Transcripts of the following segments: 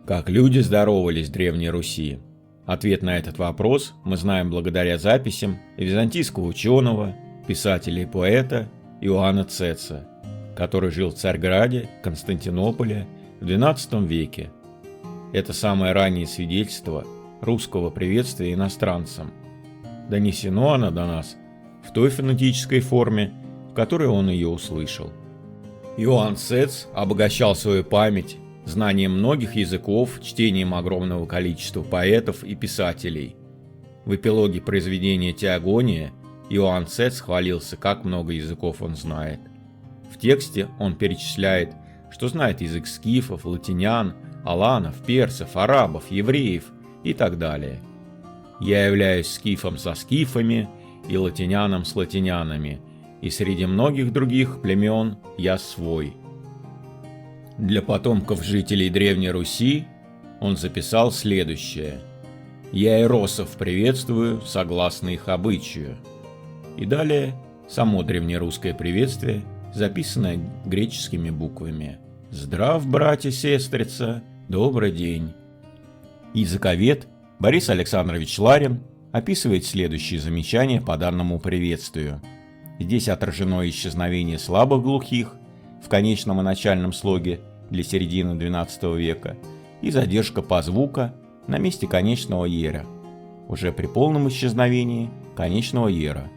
Как люди здоровались в Древней Руси? Ответ на этот вопрос мы знаем благодаря записям византийского ученого, писателя и поэта Иоанна Цеца, который жил в Царьграде, Константинополе в XII веке. Это самое раннее свидетельство русского приветствия иностранцам. Донесено оно до нас в той фонетической форме, в которой он ее услышал. Иоанн Цец обогащал свою память знанием многих языков, чтением огромного количества поэтов и писателей. В эпилоге произведения «Теогония» Иоанн Цец хвалился, как много языков он знает. В тексте он перечисляет, что знает язык скифов, латинян, аланов, персов, арабов, евреев и так далее. «Я являюсь скифом со скифами и латиняном с латинянами, и среди многих других племен я свой». Для потомков жителей Древней Руси он записал следующее: «Я иросов приветствую согласно их обычаю». И далее само древнерусское приветствие, записанное греческими буквами: «Здрав, братья, сестрица, добрый день». Языковед Борис Александрович Ларин описывает следующие замечания по данному приветствию. Здесь отражено исчезновение слабых глухих в конечном и начальном слоге для середины XII века и задержка позвука на месте конечного ера, уже при полном исчезновении конечного ера.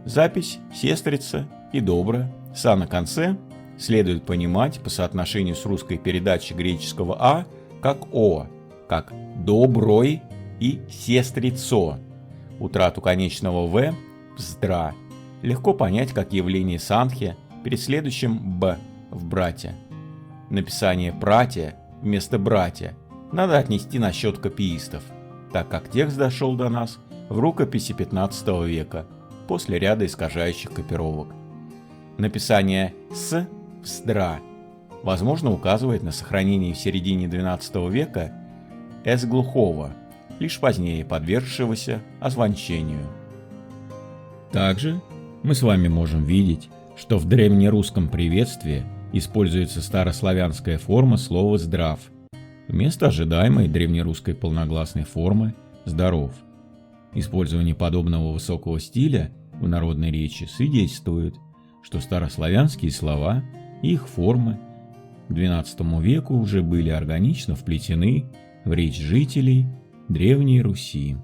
Запись «сестрица» и «добра» «са» на конце следует понимать по соотношению с русской передачей греческого «а» как «о», как «доброй» и «сестрицо». Утрату конечного «в» «вздра» легко понять как явление санхи перед следующим «б» в «брате». Написание «братья» вместо «братья» надо отнести на счет копиистов, так как текст дошел до нас в рукописи XV века после ряда искажающих копировок. Написание «с» «вздра» возможно указывает на сохранение в середине XII века «с» глухого, лишь позднее подвергшегося озвончению. Также мы с вами можем видеть, что в древнерусском приветствии используется старославянская форма слова «здрав» вместо ожидаемой древнерусской полногласной формы «здоров». Использование подобного высокого стиля в народной речи свидетельствует, что старославянские слова и их формы к XII веку уже были органично вплетены в речь жителей Древней Руси.